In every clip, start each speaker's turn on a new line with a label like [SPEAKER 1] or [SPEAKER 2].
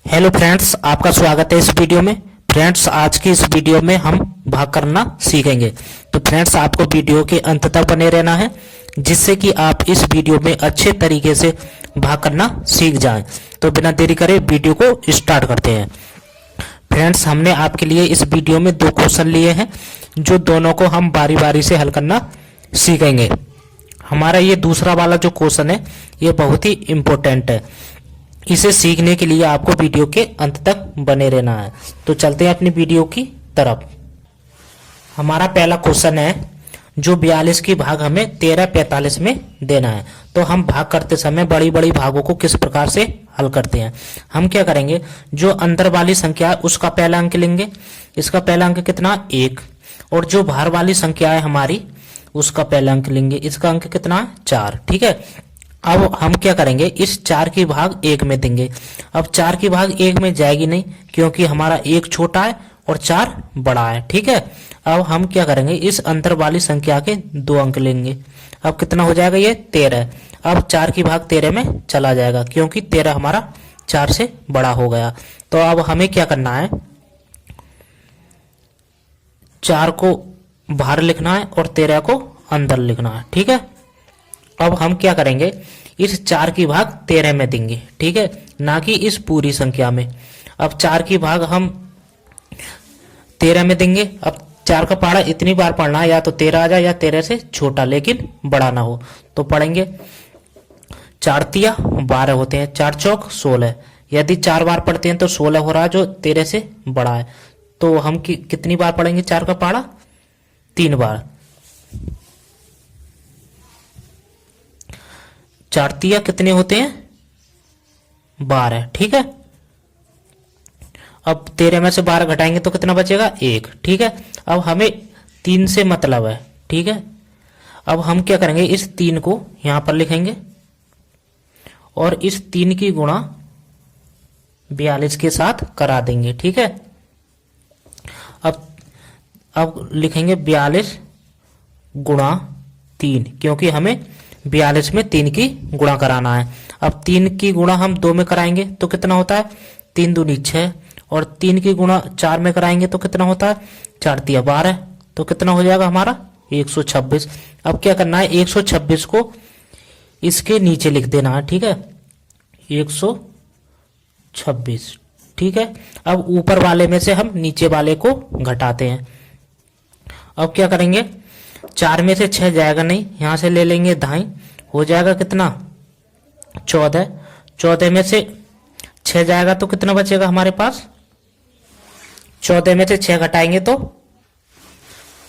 [SPEAKER 1] Hello friends, आपका स्वागत है इस वीडियो में। फ्रेंड्स, आज की इस वीडियो में हम भाग करना सीखेंगे। तो फ्रेंड्स, आपको वीडियो के अंत तक बने रहना है, जिससे कि आप इस वीडियो में अच्छे तरीके से भाग करना सीख जाएं। तो बिना देरी करे वीडियो को स्टार्ट करते हैं। फ्रेंड्स, हमने आपके लिए इस वीडियो में 2 क्वेश्चन लिए हैं, जो दोनों को हम बारी बारी से हल करना सीखेंगे। हमारा ये दूसरा वाला जो क्वेश्चन है, ये बहुत ही इम्पोर्टेंट है। इसे सीखने के लिए आपको वीडियो के अंत तक बने रहना है। तो चलते हैं अपनी वीडियो की तरफ। हमारा पहला क्वेश्चन है, जो 42 की भाग हमें 1345 में देना है। तो हम भाग करते समय बड़ी बड़ी भागों को किस प्रकार से हल करते हैं। हम क्या करेंगे, जो अंदर वाली संख्या है उसका पहला अंक लेंगे। इसका पहला अंक कितना, 1। और जो बाहर वाली संख्या है हमारी, उसका पहला अंक लेंगे। इसका अंक कितना है, 4। ठीक है। अब हम क्या करेंगे, इस 4 की भाग 1 में देंगे। अब 4 की भाग 1 में जाएगी नहीं, क्योंकि हमारा 1 छोटा है और 4 बड़ा है। ठीक है। अब हम क्या करेंगे, इस अंतर वाली संख्या के 2 अंक लेंगे। अब कितना हो जाएगा, ये 13। अब 4 की भाग 13 में चला जाएगा, क्योंकि 13 हमारा 4 से बड़ा हो गया। तो अब हमें क्या करना है, 4 को बाहर लिखना है और 13 को अंदर लिखना है। ठीक है। अब हम क्या करेंगे, इस 4 की भाग 13 में देंगे। ठीक है, ना कि इस पूरी संख्या में। अब 4 की भाग हम 13 में देंगे। अब 4 का पहाड़ा इतनी बार पढ़ना है, या तो 13 आ जाए या 13 से छोटा लेकिन बड़ा ना हो। तो पढ़ेंगे 4 तिया 12 होते हैं, 4 चौक 16। यदि 4 बार पढ़ते हैं तो 16 हो रहा है, जो 13 से बड़ा है। तो हम कितनी बार पढ़ेंगे 4 का पहाड़ा, 3 बार। 4 तिया कितने होते हैं, 12। ठीक है। अब 13 में से 12 घटाएंगे तो कितना बचेगा, 1। ठीक है। अब हमें 3 से मतलब है। ठीक है। अब हम क्या करेंगे, इस 3 को यहां पर लिखेंगे और इस 3 की गुणा 42 के साथ करा देंगे। ठीक है। अब लिखेंगे 42 गुणा 3, क्योंकि हमें 42 में 3 की गुणा कराना है। अब 3 की गुणा हम 2 में कराएंगे तो कितना होता है, 3 दूनी 6। और 3 की गुणा 4 में कराएंगे तो कितना होता है, 4 तिया 12। तो कितना हो जाएगा हमारा, 126। अब क्या करना है, 126 को इसके नीचे लिख देना है। ठीक है, 126। ठीक है। अब ऊपर वाले में से हम नीचे वाले को घटाते हैं। अब क्या करेंगे, 4 में से 6 जाएगा नहीं, यहां से ले लेंगे दाई, हो जाएगा कितना, 14। 14 में से 6 जाएगा तो कितना बचेगा हमारे पास, 14 में से 6 घटाएंगे तो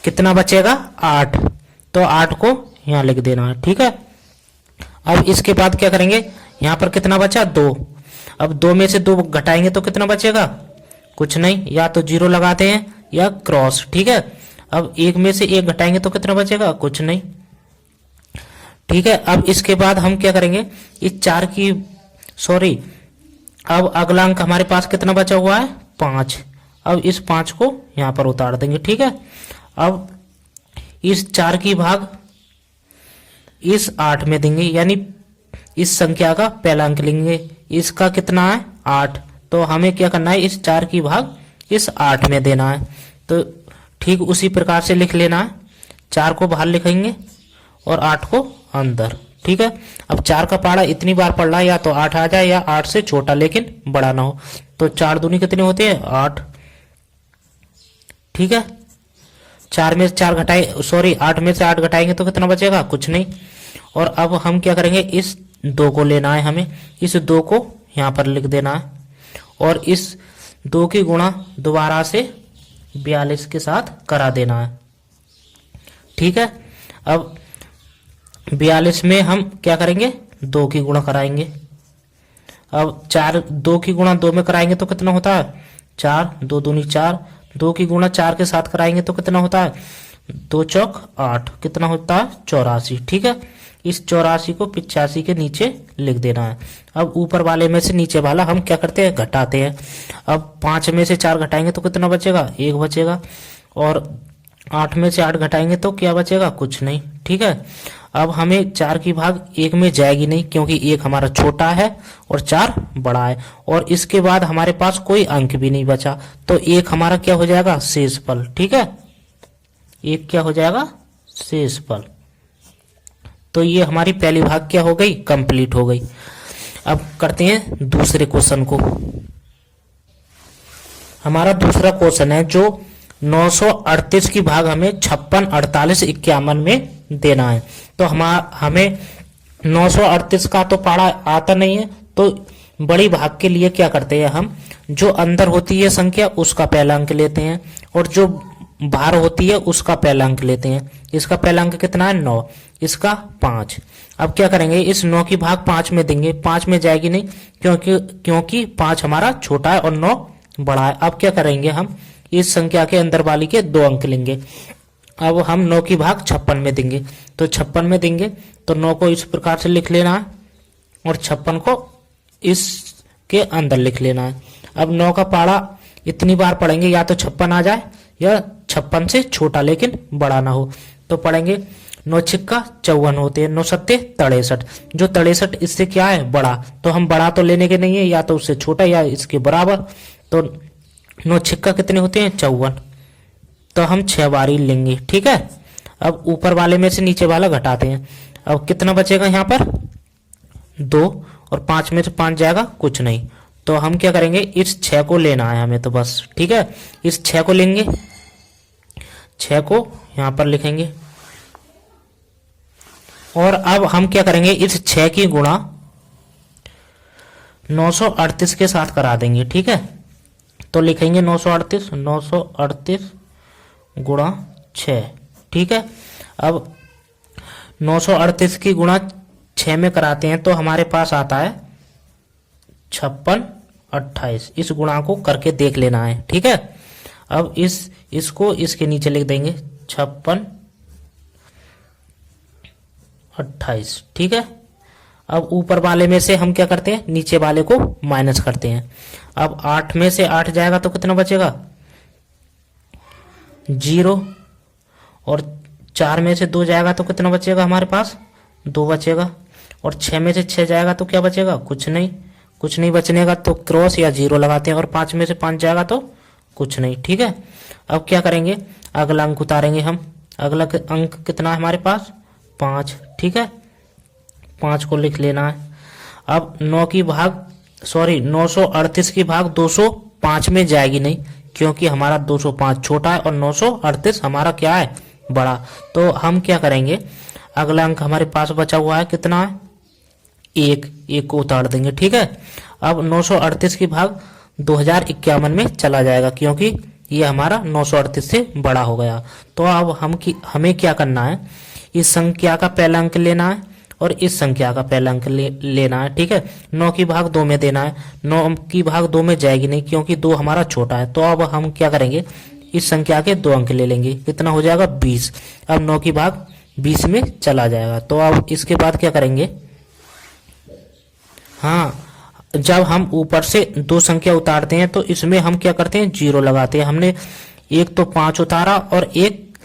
[SPEAKER 1] कितना बचेगा, 8। तो 8 को यहां लिख देना है। ठीक है। अब इसके बाद क्या करेंगे, यहां पर कितना बचा, 2। अब 2 में से 2 घटाएंगे तो कितना बचेगा, कुछ नहीं, या तो 0 लगाते हैं या क्रॉस। ठीक है। अब 1 में से 1 घटाएंगे तो कितना बचेगा, कुछ नहीं। ठीक है। अब इसके बाद हम क्या करेंगे, इस 4 की अब अगला अंक हमारे पास कितना बचा हुआ है, 5। अब इस 5 को यहां पर उतार देंगे। ठीक है। अब इस 4 की भाग इस 8 में देंगे, यानी इस संख्या का पहला अंक लेंगे। इसका कितना है, 8। तो हमें क्या करना है, इस 4 की भाग इस 8 में देना है। तो ठीक उसी प्रकार से लिख लेना है, 4 को बाहर लिखेंगे और 8 को अंदर। ठीक है। अब 4 का पहाड़ा इतनी बार पढ़ रहा है, या तो 8 आ जाए या 8 से छोटा लेकिन बड़ा ना हो। तो 4 दूनी कितने होते हैं, 8। ठीक है। 4 में से 4 घटाए 8 में से 8 घटाएंगे तो कितना बचेगा, कुछ नहीं। और अब हम क्या करेंगे, इस 2 को लेना है हमें, इस 2 को यहां पर लिख देना है और इस 2 की गुणा दोबारा से 42 के साथ करा देना है। ठीक है। अब 42 में हम क्या करेंगे, 2 की गुणा कराएंगे। अब 2 की गुणा 2 में कराएंगे तो कितना होता है, 4। 2 दूनी 4। 2 की गुणा 4 के साथ कराएंगे तो कितना होता है, 2 चौक 8। कितना होता है, 84। ठीक है। इस 84 को 85 के नीचे लिख देना है। अब ऊपर वाले में से नीचे वाला हम क्या करते हैं, घटाते हैं। अब 5 में से 4 घटाएंगे तो कितना बचेगा, 1 बचेगा। और 8 में से 8 घटाएंगे तो क्या बचेगा, कुछ नहीं। ठीक है। अब हमें 4 की भाग 1 में जाएगी नहीं, क्योंकि 1 हमारा छोटा है और 4 बड़ा है, और इसके बाद हमारे पास कोई अंक भी नहीं बचा, तो 1 हमारा क्या हो जाएगा, शेषफल। ठीक है, 1 क्या हो जाएगा, शेषफल। तो ये हमारी पहली भाग क्या हो गई, कंप्लीट हो गई। अब करते हैं दूसरे क्वेश्चन को। हमारा दूसरा क्वेश्चन है जो 938 की भाग हमें 56, 48, 51 में देना है। तो हमें 938 का तो पढ़ा आता नहीं है, तो बड़ी भाग के लिए क्या करते हैं, हम जो अंदर होती है संख्या उसका पहला अंक लेते हैं, और जो बाहर होती है उसका पहला अंक लेते हैं। इसका पहला अंक कितना है, 9, इसका 5। अब क्या करेंगे, इस 9 की भाग 5 में देंगे, 5 में जाएगी नहीं, क्योंकि 5 हमारा छोटा है और 9 बड़ा है। अब क्या करेंगे, हम इस संख्या के अंदर वाली के 2 अंक लेंगे। अब हम 9 की भाग 56 में देंगे, तो 56 में देंगे तो 9 को इस प्रकार से लिख लेना है और 56 को इसके अंदर लिख लेना है। अब 9 का पहाड़ा इतनी बार पढ़ेंगे, या तो 56 आ जाए या 56 से छोटा लेकिन बड़ा ना हो, तो पढ़ेंगे 9 छिक्का 54 होते हैं, 9 सत्ते 63, जो 63 इससे क्या है, बड़ा, तो हम बड़ा तो लेने के नहीं है, या तो उससे छोटा या इसके बराबर। तो 9 छिक्का कितने होते हैं, 54, तो हम 6 बार ही लेंगे। ठीक है, अब ऊपर वाले में से नीचे वाला घटाते हैं। अब कितना बचेगा यहाँ पर, 2, और 5 में से 5 जाएगा, कुछ नहीं, तो हम क्या करेंगे, इस 6 को लेना है हमें, तो बस। ठीक है, इस 6 को लेंगे, 6 को यहाँ पर लिखेंगे, और अब हम क्या करेंगे, इस 6 की गुणा 938 के साथ करा देंगे। ठीक है, तो लिखेंगे 938 गुणा 6। ठीक है, अब 938 की गुणा 6 में कराते हैं तो हमारे पास आता है 56, 28। इस गुणा को करके देख लेना है। ठीक है, अब इसको इसके नीचे लिख देंगे, 56, 28। ठीक है, अब ऊपर वाले में से हम क्या करते हैं, नीचे वाले को माइनस करते हैं। अब 8 में से 8 जाएगा तो कितना बचेगा, 0, और 4 में से 2 जाएगा तो कितना बचेगा, हमारे पास 2 बचेगा, और 6 में से 6 जाएगा तो क्या बचेगा, कुछ नहीं बचने का, तो क्रॉस या 0 लगाते हैं, और 5 में से 5 जाएगा तो कुछ नहीं। ठीक है, अब क्या करेंगे, अगला अंक उतारेंगे हम। अगला अंक कितना है हमारे पास, 5। ठीक है, 5 को लिख लेना है। अब 938 की भाग 205 में जाएगी नहीं, क्योंकि हमारा 205 छोटा है और 938 हमारा क्या है, बड़ा। तो हम क्या करेंगे, अगला अंक हमारे पास बचा हुआ है कितना है, 1 को उतार देंगे। ठीक है, अब 938 की भाग 2051 में चला जाएगा, क्योंकि ये हमारा 938 से बड़ा हो गया। तो अब हमें क्या करना है, इस संख्या का पहला अंक लेना है और इस संख्या का पहला अंक लेना है। ठीक है, 9 की भाग 2 में देना है, 9 की भाग 2 में जाएगी नहीं, क्योंकि 2 हमारा छोटा है। तो अब हम क्या करेंगे, इस संख्या के 2 अंक ले लेंगे, कितना हो जाएगा, 20। अब 9 की भाग 20 में चला जाएगा। तो अब इसके बाद क्या करेंगे, हाँ, जब हम ऊपर से 2 संख्या उतारते हैं तो इसमें हम क्या करते हैं, 0 लगाते हैं। हमने एक तो 5 उतारा और एक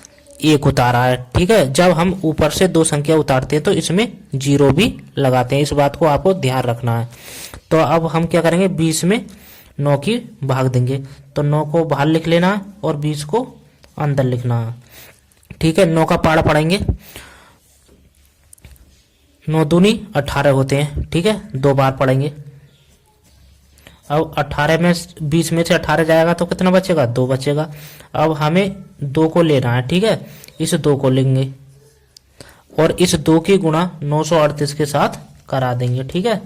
[SPEAKER 1] 1 उतारा है। ठीक है, जब हम ऊपर से 2 संख्या उतारते हैं तो इसमें 0 भी लगाते हैं, इस बात को आपको ध्यान रखना है। तो अब हम क्या करेंगे, 20 में 9 की भाग देंगे, तो 9 को बाहर लिख लेना है और 20 को अंदर लिखना है। ठीक है, 9 का पहाड़ा पढ़ेंगे, 9 दूनी 18 होते हैं। ठीक है, 2 बार पढ़ेंगे। अब 18 में 20 में से 18 जाएगा तो कितना बचेगा, 2 बचेगा। अब हमें 2 को लेना है। ठीक है, इस 2 को लेंगे और इस 2 की गुणा 938 के साथ करा देंगे। ठीक है,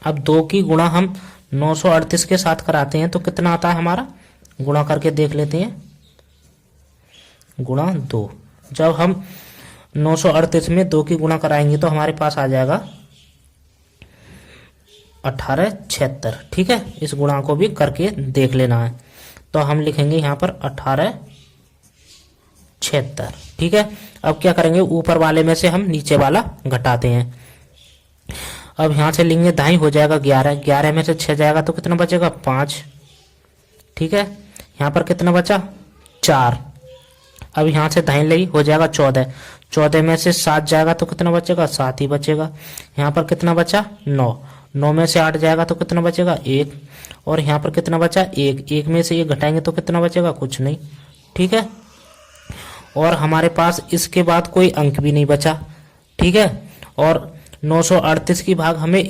[SPEAKER 1] अब 2 की गुणा हम 938 के साथ कराते हैं तो कितना आता है हमारा, गुणा करके देख लेते हैं, गुणा 2। जब हम 938 में 2 की गुणा कराएंगे तो हमारे पास आ जाएगा 1876। ठीक है, इस गुणा को भी करके देख लेना है। तो हम लिखेंगे यहाँ पर 1876। ठीक है, अब क्या करेंगे, ऊपर वाले में से हम नीचे वाला घटाते हैं। अब यहाँ से लेंगे दाई, हो जाएगा 11। 11 में से 6 जाएगा तो कितना बचेगा, 5। ठीक है, यहाँ पर कितना बचा, 4। अब यहाँ से दाहिने लगी हो जाएगा 14। 14 में से 7 जाएगा तो कितना बचेगा, 7 ही बचेगा। यहाँ पर कितना बचा, 9। 9 में से 8 जाएगा तो कितना बचेगा, 1। और यहाँ पर कितना बचा, 1। 1 में से 1 घटाएंगे तो कितना बचेगा, कुछ नहीं। ठीक है, और हमारे पास इसके बाद कोई अंक भी नहीं बचा। ठीक है, और 938 की भाग हमें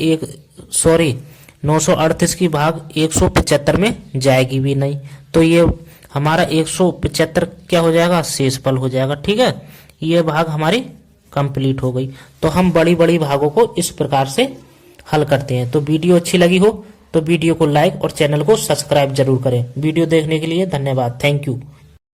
[SPEAKER 1] 938 की भाग 175 में जाएगी भी नहीं, तो ये हमारा 175 क्या हो जाएगा, शेषफल हो जाएगा। ठीक है, ये भाग हमारी कंप्लीट हो गई। तो हम बड़ी बड़ी भागों को इस प्रकार से हल करते हैं। तो वीडियो अच्छी लगी हो तो वीडियो को लाइक और चैनल को सब्सक्राइब जरूर करें। वीडियो देखने के लिए धन्यवाद, थैंक यू।